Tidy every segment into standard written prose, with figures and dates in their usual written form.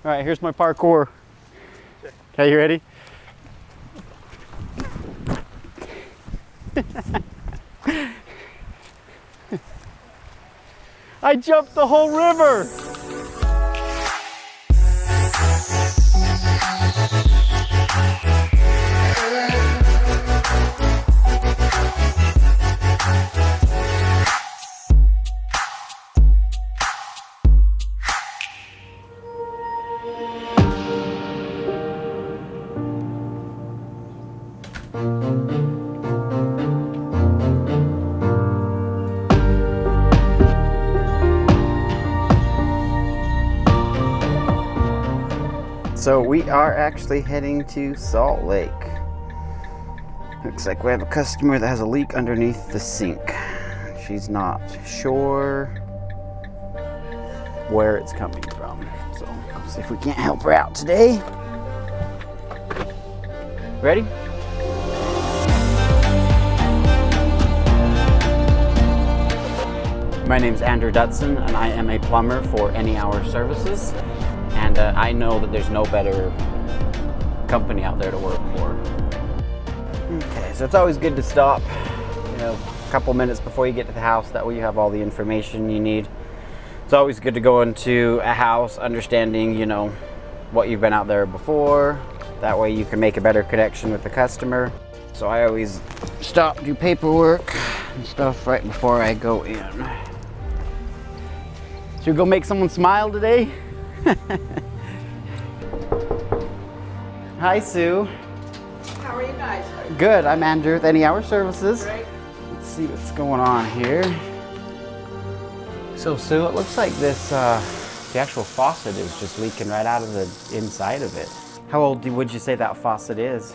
All right, here's my parkour. Okay, you ready? I jumped the whole river. So we are actually heading to Salt Lake. Looks like we have a customer that has a leak underneath the sink. She's not sure where it's coming from. So let's see if we can't help her out today. Ready? My name's Andrew Dutson, and I am a plumber for Any Hour Services. And I know that there's no better company out there to work for. Okay, so it's always good to stop, a couple minutes before you get to the house. That way you have all the information you need. It's always good to go into a house understanding, what you've been out there before. That way you can make a better connection with the customer. So I always stop, do paperwork and stuff right before I go in. Should we go make someone smile today? Hi, Sue. How are you guys? Good. I'm Andrew with Any Hour Services. Great. Let's see what's going on here. So, Sue, it looks like this, the actual faucet is just leaking right out of the inside of it. How old would you say that faucet is?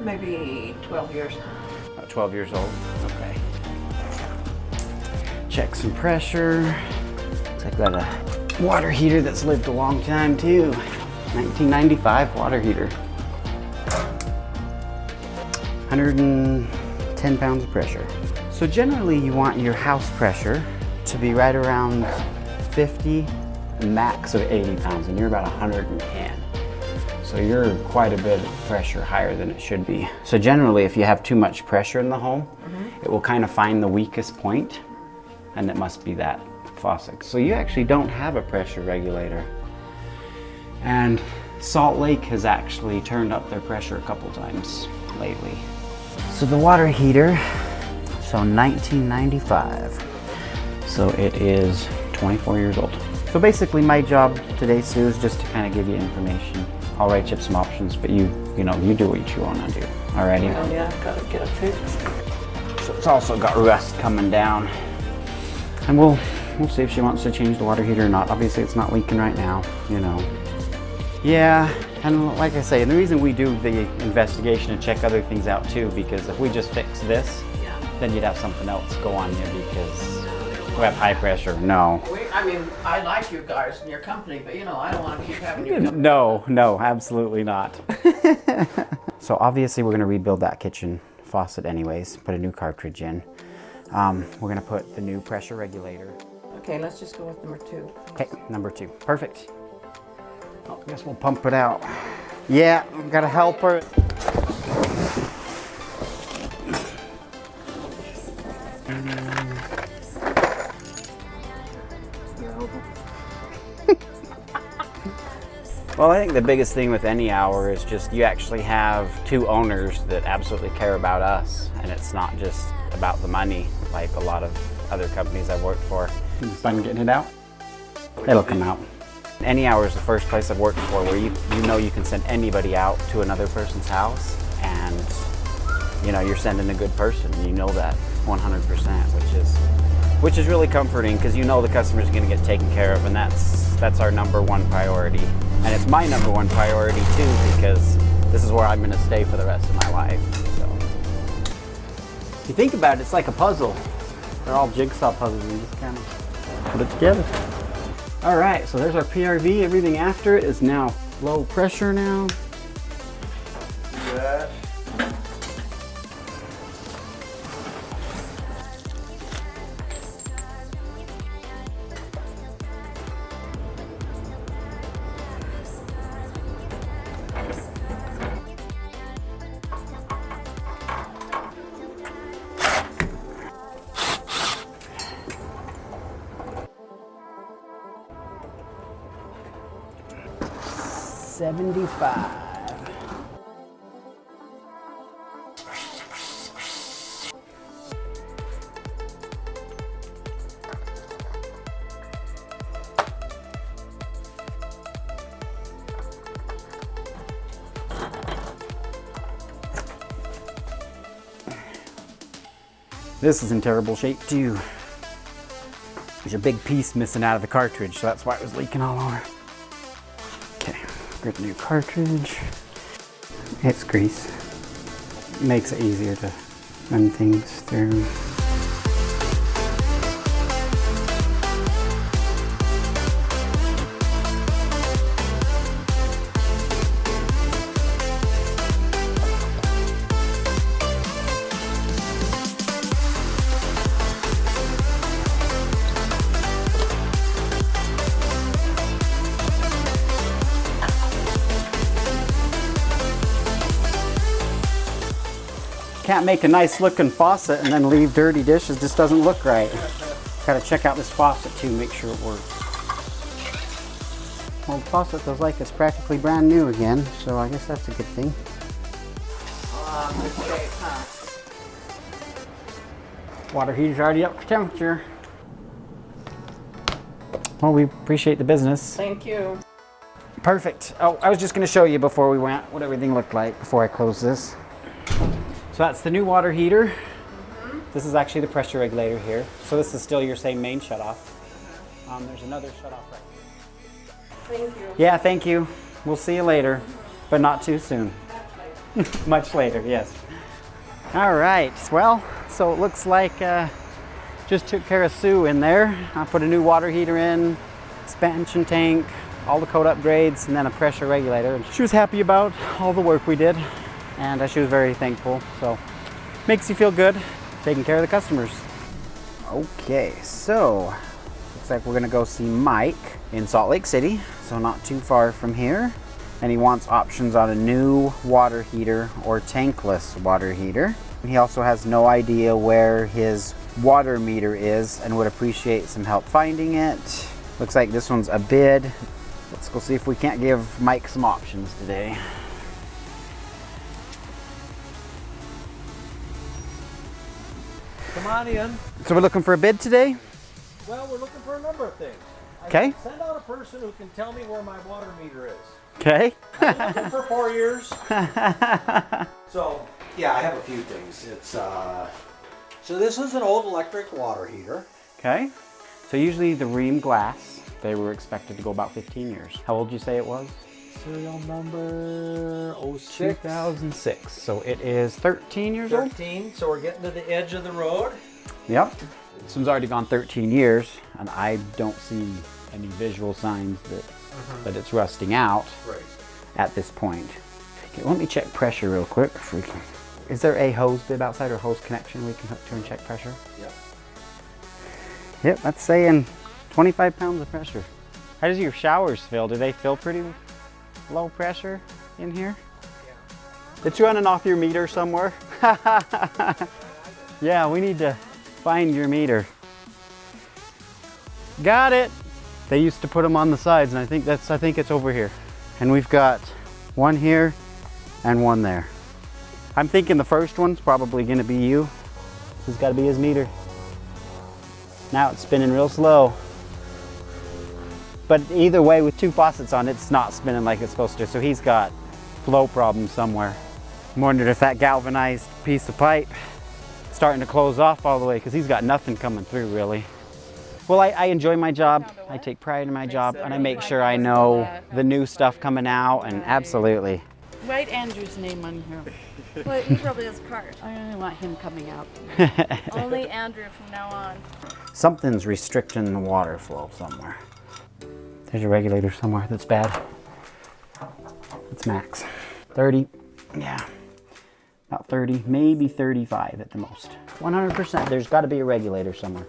Maybe 12 years. About 12 years old. Okay. Check some pressure. Looks like got a water heater that's lived a long time too. 1995 water heater. 110 pounds of pressure. So generally you want your house pressure to be right around 50, max of 80 pounds, and you're about 110. So you're quite a bit of pressure higher than it should be. So generally if you have too much pressure in the home, it will kind of find the weakest point, and it must be that faucet. So you actually don't have a pressure regulator. And Salt Lake has actually turned up their pressure a couple times lately. So the water heater, so 1995. So it is 24 years old. So basically my job today, Sue, is just to kind of give you information. I'll write you up some options, but you do what you want to do. Alrighty? Well, yeah, I've got to get it fixed. So it's also got rust coming down. And we'll see if she wants to change the water heater or not. Obviously it's not leaking right now, Yeah, and like I say, the reason we do the investigation and check other things out too, because if we just fix this, then you'd have something else go on you because we have high pressure. No. I like you guys and your company, but I don't want to keep having you come. No, absolutely not. So obviously we're going to rebuild that kitchen faucet anyways, put a new cartridge in. We're going to put the new pressure regulator. Okay, let's just go with number 2. Okay, number 2. Perfect. Oh, I guess we'll pump it out. Yeah, we've got to help her. Well, I think the biggest thing with Any Hour is just you actually have 2 owners that absolutely care about us, and it's not just about the money like a lot of other companies I've worked for. Is it fun getting it out? It'll come out. Any Hour is the first place I've worked for where you can send anybody out to another person's house, and you're sending a good person. You know that 100%, which is really comforting because the customer's going to get taken care of, and that's our number 1 priority. And it's my number 1 priority too, because this is where I'm going to stay for the rest of my life. So if you think about it, it's like a puzzle. They're all jigsaw puzzles. You just kind of put it together. All right, so there's our PRV. Everything after it is now low pressure now. That. $75. This is in terrible shape too. There's a big piece missing out of the cartridge, so that's why it was leaking all over. Okay, get a new cartridge. It's grease. Makes it easier to run things through. Can't make a nice looking faucet and then leave dirty dishes. This doesn't look right. Gotta check out this faucet too, make sure it works. Old faucet feels like it's practically brand new again, so I guess that's a good thing. Good shape, huh? Water heater's already up to temperature. Well, we appreciate the business. Thank you. Perfect. Oh, I was just gonna show you before we went what everything looked like before I close this. So that's the new water heater. This is actually the pressure regulator here. So this is still your same main shutoff. There's another shutoff right here. Thank you. Yeah, thank you. We'll see you later, but not too soon. Much later, yes. All right, well, so it looks like just took care of Sue in there. I put a new water heater in, expansion tank, all the code upgrades, and then a pressure regulator. She was happy about all the work we did, and she was very thankful. So makes you feel good taking care of the customers. Okay, so looks like we're gonna go see Mike in Salt Lake City, so not too far from here. And he wants options on a new water heater or tankless water heater. He also has no idea where his water meter is and would appreciate some help finding it. Looks like this one's a bid. Let's go see if we can't give Mike some options today. Come on in. So we're looking for a bid today? Well, we're looking for a number of things. Okay. Send out a person who can tell me where my water meter is. Okay. I've been looking for 4 years. So, yeah, I have a few things. It's so this is an old electric water heater. Okay. So usually the ream glass, they were expected to go about 15 years. How old did you say it was? Serial number 06. 2006. So it is 13 years old? 13, so we're getting to the edge of the road. Yep. This one's already gone 13 years, and I don't see any visual signs that it's rusting out at this point. Okay, let me check pressure real quick. If we can. Is there a hose bib outside or hose connection we can hook to and check pressure? Yep. Yep, that's saying 25 pounds of pressure. How does your showers feel? Do they feel pretty low pressure in here? Yeah. It's running off your meter somewhere. Yeah, we need to find your meter. Got it. They used to put them on the sides, and I think it's over here. And we've got one here and one there. I'm thinking the first one's probably gonna be you. This has gotta be his meter. Now it's spinning real slow. But either way, with two faucets on, it's not spinning like it's supposed to. So he's got flow problems somewhere. I'm wondering if that galvanized piece of pipe is starting to close off all the way, because he's got nothing coming through really. Well, I enjoy my job. I take pride in my job, and I make sure I know the new stuff coming out, and absolutely. Write Andrew's name on here. Well, he probably has a card. I only want him coming out. Only Andrew from now on. Something's restricting the water flow somewhere. There's a regulator somewhere that's bad. It's max. 30, yeah. About 30, maybe 35 at the most. 100%, there's gotta be a regulator somewhere.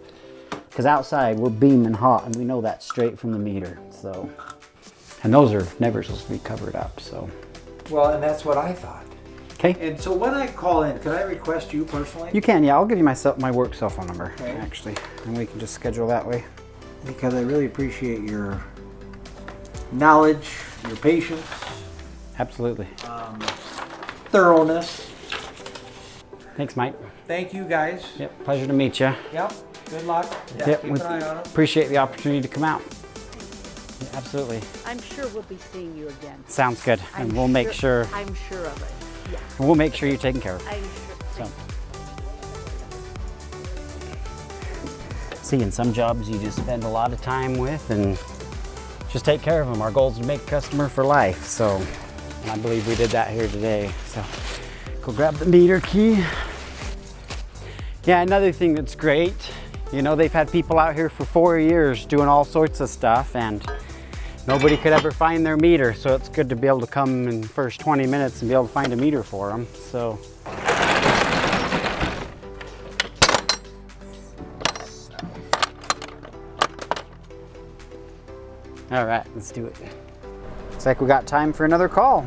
Because outside we're beaming hot, and we know that straight from the meter, so. And those are never supposed to be covered up, so. Well, and that's what I thought. Okay. And so when I call in, could I request you personally? You can, yeah, I'll give you my work cell phone number, actually, and we can just schedule that way. Because I really appreciate your knowledge, your patience, Absolutely. thoroughness. Thanks, Mike. Thank you guys. Yep, pleasure to meet you. Yep. Good luck. Yeah, Yep, keep an eye on them. appreciate the opportunity to come out. Yeah, absolutely. I'm sure we'll be seeing you again. Sounds good. And we'll make sure I'm sure of it. Yeah, we'll make sure you're taken care of. I'm sure. So. See, in some jobs you just spend a lot of time with and just take care of them. Our goal is to make a customer for life. So, and I believe we did that here today. So, go grab the meter key. Yeah, another thing that's great, you know, they've had people out here for 4 years doing all sorts of stuff and nobody could ever find their meter. So it's good to be able to come in the first 20 minutes and be able to find a meter for them. So. All right, let's do it. Looks like we got time for another call.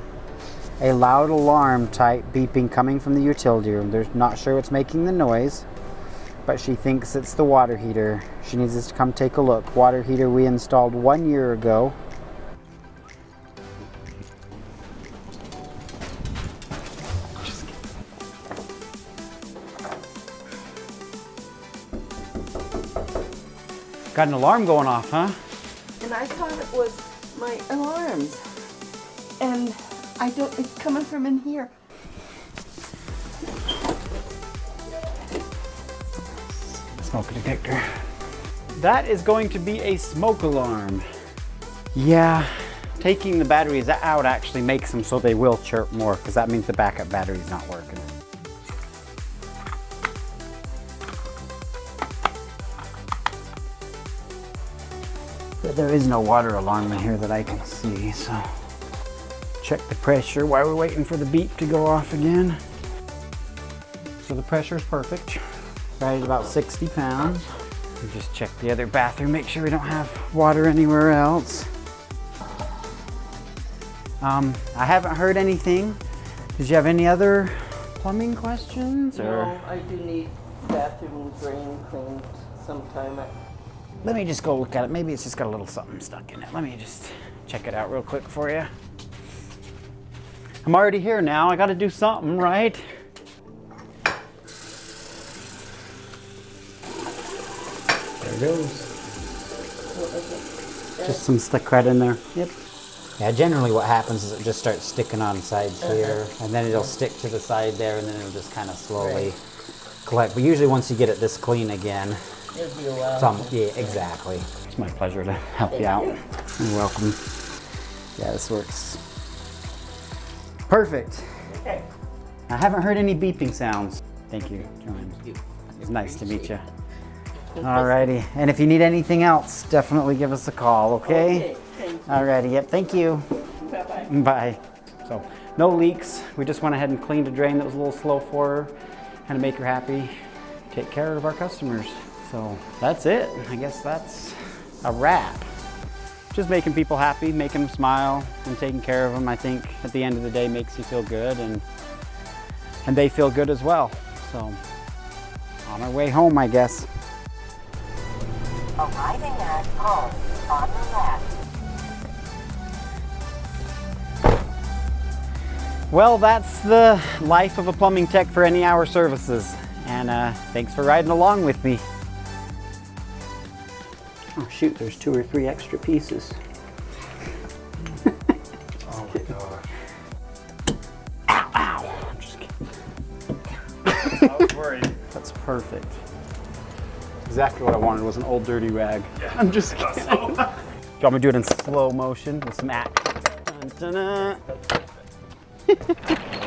A loud alarm type beeping coming from the utility room. They're not sure what's making the noise, but she thinks it's the water heater. She needs us to come take a look. Water heater we installed 1 year ago. Got an alarm going off, huh? And I thought it was my alarms. And it's coming from in here. Smoke detector. That is going to be a smoke alarm. Yeah, taking the batteries out actually makes them so they will chirp more because that means the backup battery's not working. But there is no water alarm in here that I can see, so check the pressure while we're waiting for the beep to go off again. So the pressure's perfect, right at about 60 pounds. We just check the other bathroom, make sure we don't have water anywhere else. I haven't heard anything. Did you have any other plumbing questions? Or? No, I do need bathroom drain cleaned sometime. Let me just go look at it. Maybe it's just got a little something stuck in it. Let me just check it out real quick for you. I'm already here now. I got to do something, right? There it goes. Just some stick right in there. Yep. Yeah, generally what happens is it just starts sticking on sides here, and then it'll stick to the side there, and then it'll just kind of slowly collect. But usually once you get it this clean again, It'll be a while. yeah, exactly. It's my pleasure to help you out. You're welcome. Yeah, this works. Perfect. Okay. I haven't heard any beeping sounds. Thank you, John. It's nice to meet you. Alrighty, and if you need anything else, definitely give us a call, okay? Okay, thank you. Alrighty, yep, thank you. Bye-bye. Bye. So, no leaks. We just went ahead and cleaned a drain that was a little slow for her, kind of make her happy, take care of our customers. So, that's it. I guess that's a wrap. Just making people happy, making them smile, and taking care of them, I think, at the end of the day makes you feel good, and they feel good as well. So, on our way home, I guess. Arriving at home on the left. Well, that's the life of a plumbing tech for any hour services. And thanks for riding along with me. Oh shoot, there's 2 or 3 extra pieces. Oh my gosh. Ow, ow. I'm just kidding. I was worried. That's perfect. Exactly what I wanted was an old dirty rag. Yeah, I'm just kidding. so. Do you want me to do it in slow motion with some action? Dun, dun, dun.